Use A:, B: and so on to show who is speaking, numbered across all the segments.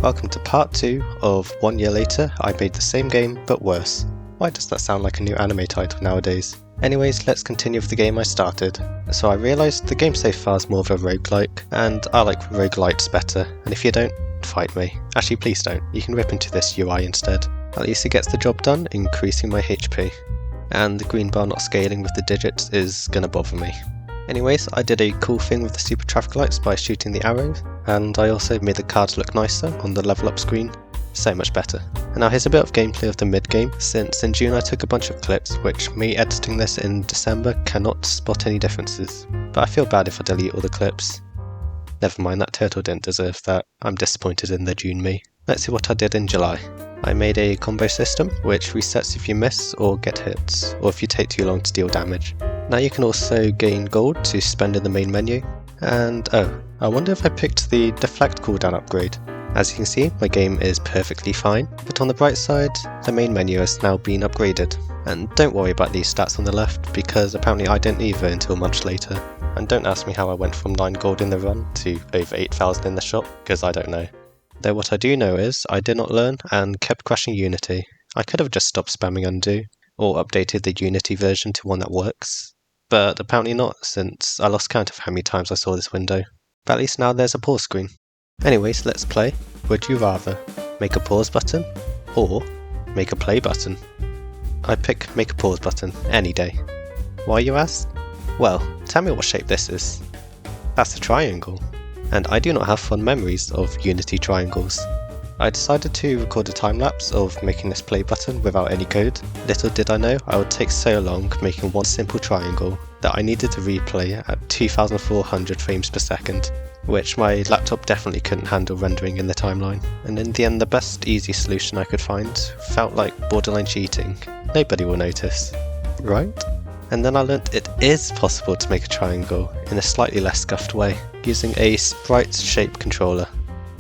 A: Welcome to part 2 of 1 year later, I made the same game but worse. Why does that sound like a new anime title nowadays? Anyways, let's continue with the game I started. So I realised the game so far is more of a roguelike, and I like roguelites better, and if you don't, fight me. Actually please don't, you can rip into this UI instead. At least it gets the job done, increasing my HP. And the green bar not scaling with the digits is gonna bother me. Anyways, I did a cool thing with the super traffic lights by shooting the arrows, and I also made the cards look nicer on the level up screen. So much better. And now here's a bit of gameplay of the mid game, since in June I took a bunch of clips, which me editing this in December cannot spot any differences. But I feel bad if I delete all the clips. Never mind, that turtle didn't deserve that. I'm disappointed in the June me. Let's see what I did in July. I made a combo system, which resets if you miss or get hits, or if you take too long to deal damage. Now you can also gain gold to spend in the main menu, and I wonder if I picked the deflect cooldown upgrade. As you can see, my game is perfectly fine, but on the bright side, the main menu has now been upgraded. And don't worry about these stats on the left, because apparently I didn't either until much later. And don't ask me how I went from 9 gold in the run to over 8,000 in the shop, because I don't know. Though what I do know is, I did not learn and kept crashing Unity. I could have just stopped spamming undo, or updated the Unity version to one that works. But apparently not, since I lost count of how many times I saw this window. But at least now there's a pause screen. Anyways, let's play. Would you rather make a pause button, or make a play button? I pick make a pause button, any day. Why, you ask? Well, tell me what shape this is. That's a triangle. And I do not have fond memories of Unity triangles. I decided to record a time-lapse of making this play button without any code. Little did I know I would take so long making one simple triangle that I needed to replay at 2400 frames per second, which my laptop definitely couldn't handle rendering in the timeline. And in the end, the best easy solution I could find felt like borderline cheating. Nobody will notice, right? And then I learnt it is possible to make a triangle in a slightly less scuffed way, using a sprite shape controller.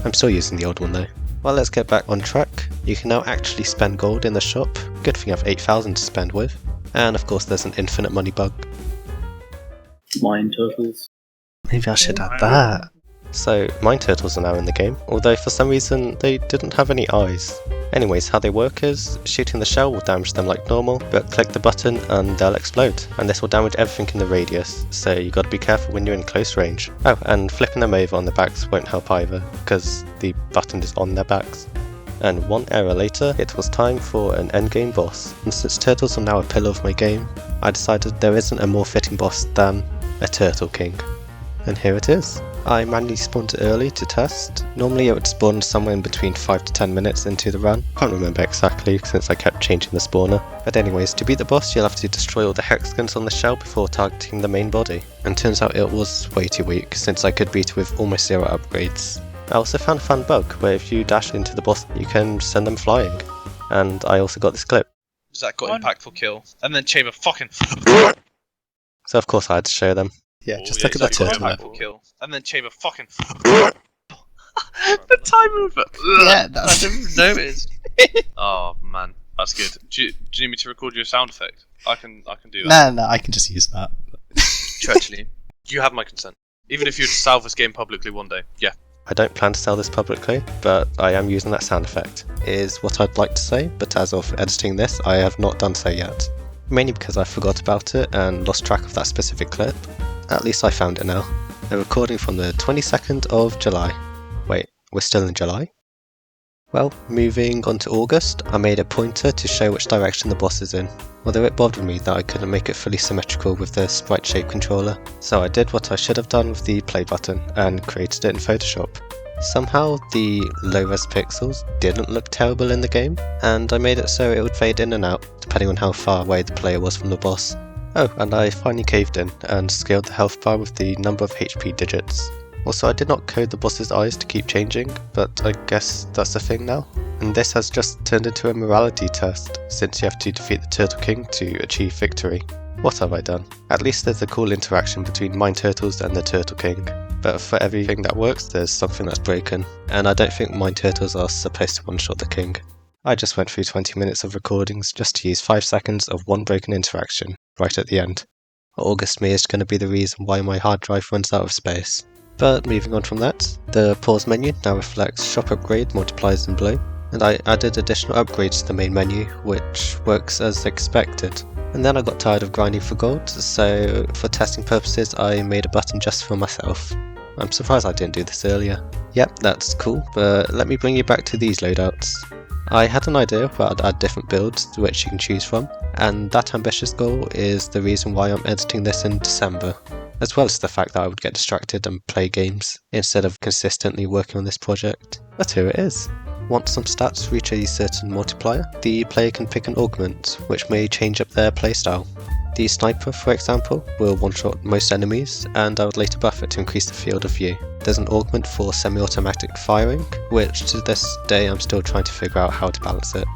A: I'm still using the old one though. Well, let's get back on track. You can now actually spend gold in the shop. Good thing I have 8,000 to spend with. And of course there's an infinite money bug.
B: Mine turtles.
A: Maybe I should add that. So, mine turtles are now in the game, although for some reason they didn't have any eyes. Anyways, how they work is, shooting the shell will damage them like normal, but click the button and they'll explode. And this will damage everything in the radius, so you gotta be careful when you're in close range. Oh, and flipping them over on the backs won't help either, because the button is on their backs. And one error later, it was time for an endgame boss. And since turtles are now a pillar of my game, I decided there isn't a more fitting boss than a Turtle King. And here it is. I manually spawned it early to test. Normally it would spawn somewhere in between 5 to 10 minutes into the run. Can't remember exactly since I kept changing the spawner. But anyways, to beat the boss you'll have to destroy all the hexagons on the shell before targeting the main body. And turns out it was way too weak since I could beat it with almost 0 upgrades. I also found a fun bug where if you dash into the boss you can send them flying. And I also got this clip.
C: Zach got impactful kill, and then Chamber fucking.
A: So of course I had to show them.
D: Yeah, just look at that turtle there.
C: Kill, and then Chamber fucking. The time movement.
D: Yeah,
C: I didn't notice. Oh man, that's good. Do you need me to record your sound effect? I can do that.
D: No, I can just use that.
C: Actually, you have my consent. Even if you sell this game publicly one day, yeah.
A: I don't plan to sell this publicly, but I am using that sound effect, is what I'd like to say, but as of editing this, I have not done so yet. Mainly because I forgot about it and lost track of that specific clip. At least I found it now. A recording from the 22nd of July. Wait, we're still in July? Well, moving on to August, I made a pointer to show which direction the boss is in, although it bothered me that I couldn't make it fully symmetrical with the sprite shape controller, so I did what I should have done with the play button and created it in Photoshop. Somehow the low-res pixels didn't look terrible in the game, and I made it so it would fade in and out depending on how far away the player was from the boss. Oh, and I finally caved in and scaled the health bar with the number of HP digits. Also, I did not code the boss's eyes to keep changing, but I guess that's a thing now. And this has just turned into a morality test, since you have to defeat the Turtle King to achieve victory. What have I done? At least there's a cool interaction between mine turtles and the Turtle King. But for everything that works, there's something that's broken, and I don't think mine turtles are supposed to one-shot the king. I just went through 20 minutes of recordings just to use 5 seconds of one broken interaction, right at the end. August me is going to be the reason why my hard drive runs out of space. But moving on from that, the pause menu now reflects shop upgrade, multipliers and blow, and I added additional upgrades to the main menu, which works as expected. And then I got tired of grinding for gold, so for testing purposes I made a button just for myself. I'm surprised I didn't do this earlier. Yep, that's cool, but let me bring you back to these loadouts. I had an idea where I'd add different builds to which you can choose from, and that ambitious goal is the reason why I'm editing this in December, as well as the fact that I would get distracted and play games instead of consistently working on this project. But here it is. Once some stats reach a certain multiplier, the player can pick an augment, which may change up their playstyle. The sniper, for example, will one-shot most enemies, and I would later buff it to increase the field of view. There's an augment for semi-automatic firing, which to this day I'm still trying to figure out how to balance it.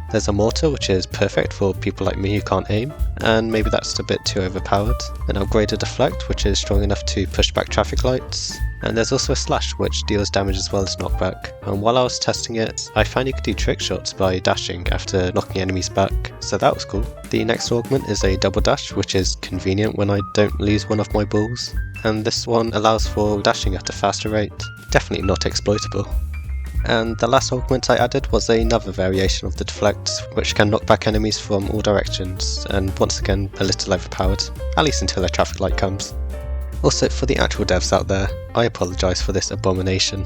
A: There's a mortar, which is perfect for people like me who can't aim, and maybe that's a bit too overpowered. An upgraded deflect, which is strong enough to push back traffic lights. And there's also a slash, which deals damage as well as knockback. And while I was testing it, I found you could do trick shots by dashing after knocking enemies back, so that was cool. The next augment is a double dash, which is convenient when I don't lose one of my balls. And this one allows for dashing at a faster rate. Definitely not exploitable. And the last augment I added was another variation of the deflect, which can knock back enemies from all directions, and once again a little overpowered, at least until a traffic light comes. Also, for the actual devs out there, I apologise for this abomination.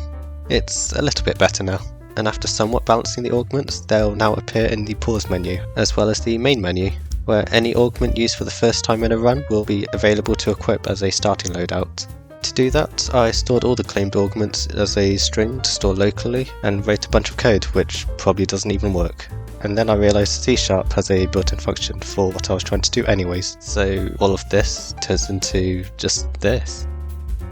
A: It's a little bit better now, and after somewhat balancing the augments, they'll now appear in the pause menu, as well as the main menu, where any augment used for the first time in a run will be available to equip as a starting loadout. To do that, I stored all the claimed augments as a string to store locally and wrote a bunch of code which probably doesn't even work. And then I realised C# has a built-in function for what I was trying to do anyways, so all of this turns into just this.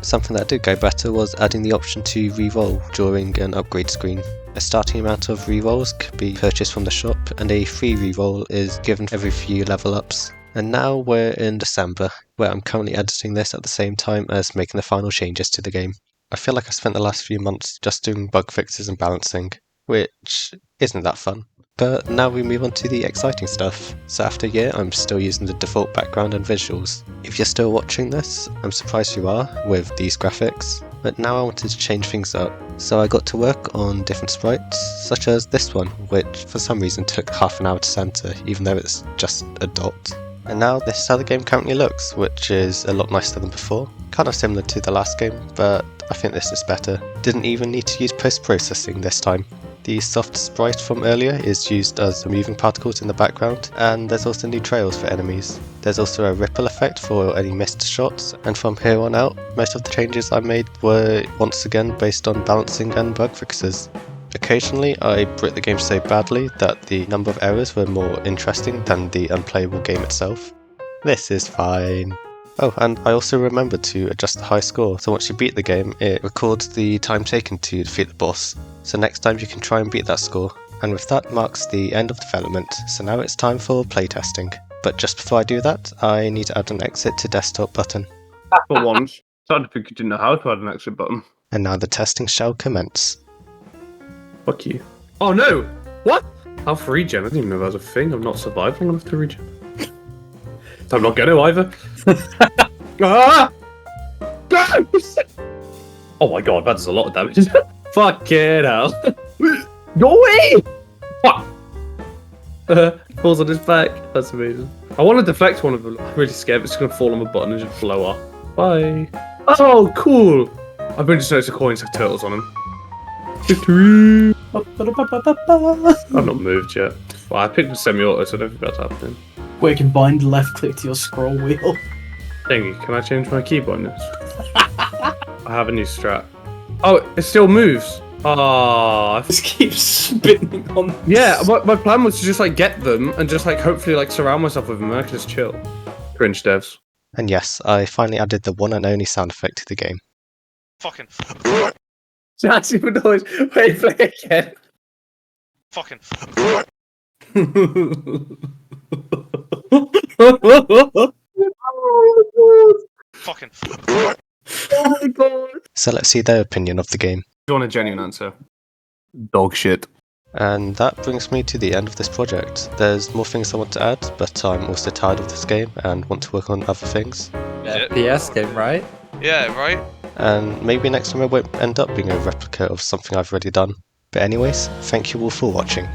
A: Something that did go better was adding the option to re-roll during an upgrade screen. A starting amount of rerolls could be purchased from the shop, and a free reroll is given every few level ups. And now we're in December, where I'm currently editing this at the same time as making the final changes to the game. I feel like I spent the last few months just doing bug fixes and balancing, which isn't that fun. But now we move on to the exciting stuff. So after a year, I'm still using the default background and visuals. If you're still watching this, I'm surprised you are with these graphics. But now I wanted to change things up, so I got to work on different sprites, such as this one, which for some reason took half an hour to center, even though it's just a dot. And now this is how the game currently looks, which is a lot nicer than before. Kind of similar to the last game, but I think this is better. Didn't even need to use post-processing this time. The soft sprite from earlier is used as moving particles in the background, and there's also new trails for enemies. There's also a ripple effect for any missed shots, and from here on out, most of the changes I made were once again based on balancing and bug fixes. Occasionally, I broke the game so badly that the number of errors were more interesting than the unplayable game itself. This is fine. Oh, and I also remembered to adjust the high score, so once you beat the game, it records the time taken to defeat the boss. So next time you can try and beat that score. And with that marks the end of development, so now it's time for playtesting. But just before I do that, I need to add an exit to desktop button.
E: For once. Started to think you didn't know how to add an exit button.
A: And now the testing shall commence.
E: Fuck you. Oh no! What? Half regen? I didn't even know that was a thing. I've not survived long enough to regen. I'm not gonna either. Ah! No! Oh my god, that does a lot of damage. Fucking hell. Go away! Fuck! Falls on his back. That's amazing. I want to deflect one of them. I'm really scared it's going to fall on my button and just blow up. Bye. Oh, cool! I've been just noticed the coins have turtles on them. Victory! I've not moved yet. Well, I picked the semi-auto, so I don't think that's happening.
B: Where you can bind left click to your scroll wheel.
E: Thingy, can I change my keyboard now? I have a new strat. Oh, it still moves. Ah,
B: Just keep spinning on.
E: yeah. My plan was to just like get them and just like hopefully like surround myself with them and I can just chill. Cringe devs.
A: And yes, I finally added the one and only sound effect to the game.
C: Fucking.
E: That's even noise. Wait, play again.
C: Fucking. Fucking.
E: Oh my god.
A: So let's see their opinion of the game.
E: You want a genuine answer? Dog shit.
A: And that brings me to the end of this project. There's more things I want to add, but I'm also tired of this game and want to work on other things.
C: Yeah.
F: PS game, right?
C: Yeah, right?
A: and maybe next time I won't end up being a replica of something I've already done. But anyways, thank you all for watching.